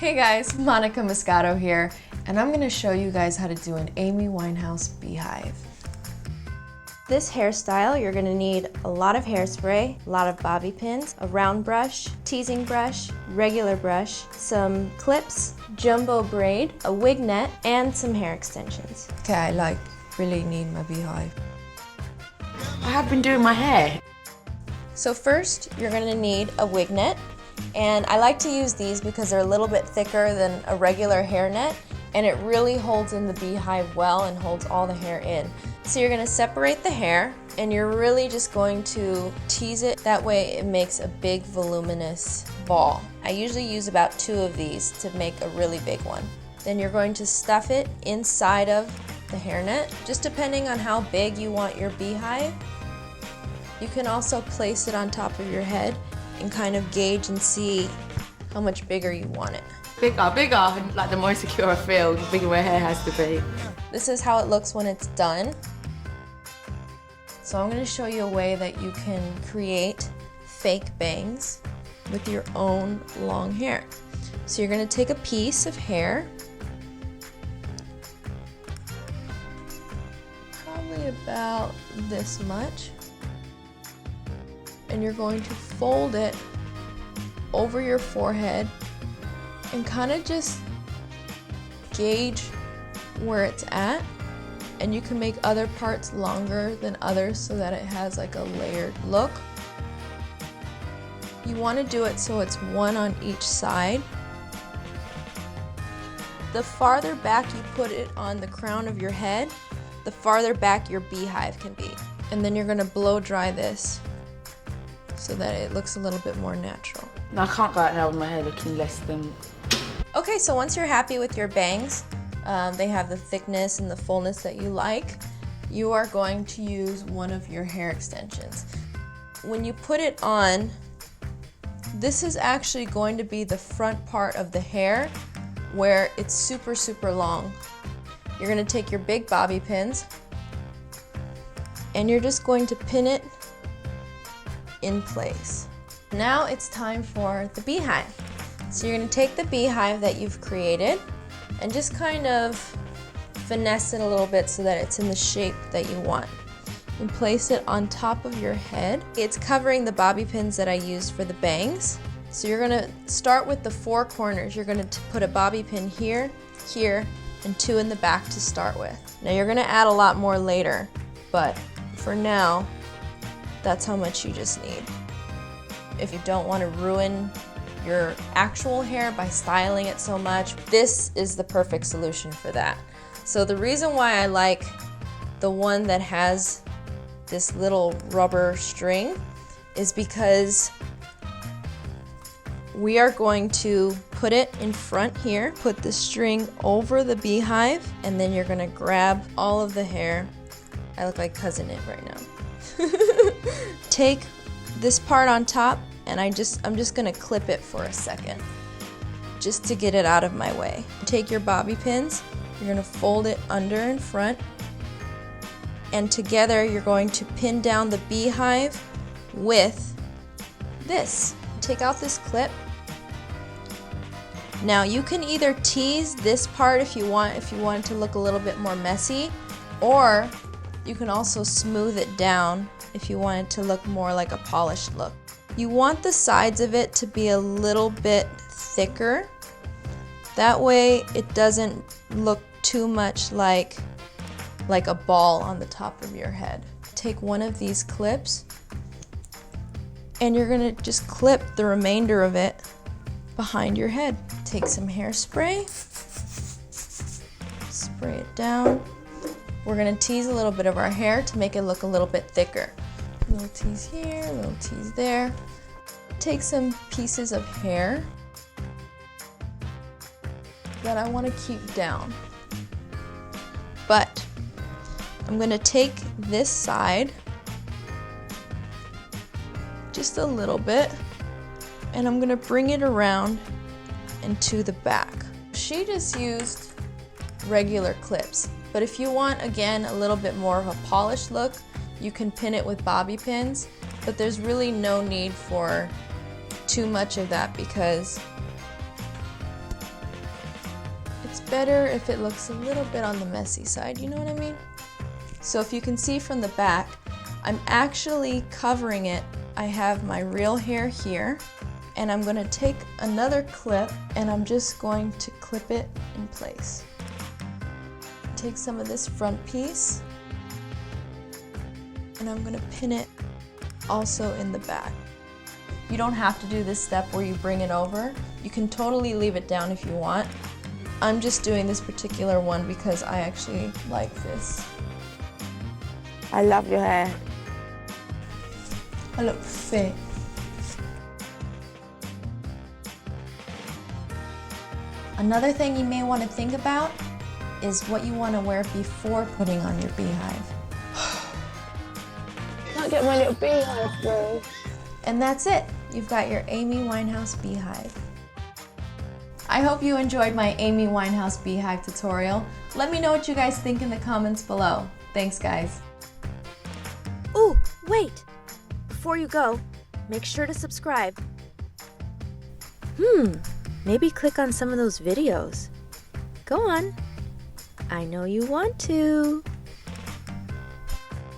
Hey guys, Monica Moscato here, and I'm going to show you guys how to do an Amy Winehouse beehive. This hairstyle, you're going to need a lot of hairspray, a lot of bobby pins, a round brush, teasing brush, regular brush, some clips, jumbo braid, a wig net, and some hair extensions. Okay, I really need my beehive. I have been doing my hair. So first, you're going to need a wig net. And I like to use these because they're a little bit thicker than a regular hair net, and it really holds in the beehive well and holds all the hair in. So you're going to separate the hair, and you're really just going to tease it. That way it makes a big voluminous ball. I usually use about 2 of these to make a really big one. Then you're going to stuff it inside of the hairnet, just depending on how big you want your beehive. You can also place it on top of your head and kind of gauge and see how much bigger you want it. Bigger, like the more secure I feel, the bigger my hair has to be. This is how it looks when it's done. So I'm going to show you a way that you can create fake bangs with your own long hair. So you're going to take a piece of hair, probably about this much, and you're going to fold it over your forehead and kind of just gauge where it's at. And you can make other parts longer than others so that it has like a layered look. You want to do it so it's one on each side. The farther back you put it on the crown of your head, the farther back your beehive can be. And then you're going to blow dry this so that it looks a little bit more natural. No, I can't go out now with my hair looking less than... Okay, so once you're happy with your bangs, they have the thickness and the fullness that you like, you are going to use one of your hair extensions. When you put it on, this is actually going to be the front part of the hair where it's super, super long. You're going to take your big bobby pins and you're just going to pin it in place. Now it's time for the beehive. So you're going to take the beehive that you've created and just kind of finesse it a little bit so that it's in the shape that you want. And place it on top of your head. It's covering the bobby pins that I used for the bangs. So you're going to start with the 4 corners. You're going to put a bobby pin here, here, and 2 in the back to start with. Now you're going to add a lot more later, but for now, that's how much you just need. If you don't want to ruin your actual hair by styling it so much, this is the perfect solution for that. So the reason why I like the one that has this little rubber string is because we are going to put it in front here, put the string over the beehive, and then you're going to grab all of the hair. I look like Cousin It right now. Take this part on top, and I'm just going to clip it for a second just to get it out of my way. Take your bobby pins, you're going to fold it under and front, and together you're going to pin down the beehive with this. Take out this clip. Now you can either tease this part if you want it to look a little bit more messy, or you can also smooth it down if you want it to look more like a polished look. You want the sides of it to be a little bit thicker. That way it doesn't look too much like a ball on the top of your head. Take one of these clips and you're gonna just clip the remainder of it behind your head. Take some hairspray, spray it down. We're gonna tease a little bit of our hair to make it look a little bit thicker. A little tease here, a little tease there. Take some pieces of hair that I want to keep down. But I'm going to take this side just a little bit and I'm going to bring it around and to the back. She just used regular clips, but if you want, again, a little bit more of a polished look, you can pin it with bobby pins, but there's really no need for too much of that because It's better if it looks a little bit on the messy side, you know what I mean? So if you can see from the back, I'm actually covering it. I have my real hair here, and I'm going to take another clip and I'm just going to clip it in place. Take some of this front piece and I'm going to pin it also in the back. You don't have to do this step where you bring it over. You can totally leave it down if you want. I'm just doing this particular one because I actually like this. I love your hair. I look fit. Another thing you may want to think about is what you want to wear before putting on your beehive. Can't get my little beehive through. And that's it. You've got your Amy Winehouse Beehive. I hope you enjoyed my Amy Winehouse Beehive tutorial. Let me know what you guys think in the comments below. Thanks, guys. Ooh, wait! Before you go, make sure to subscribe. Maybe click on some of those videos. Go on. I know you want to.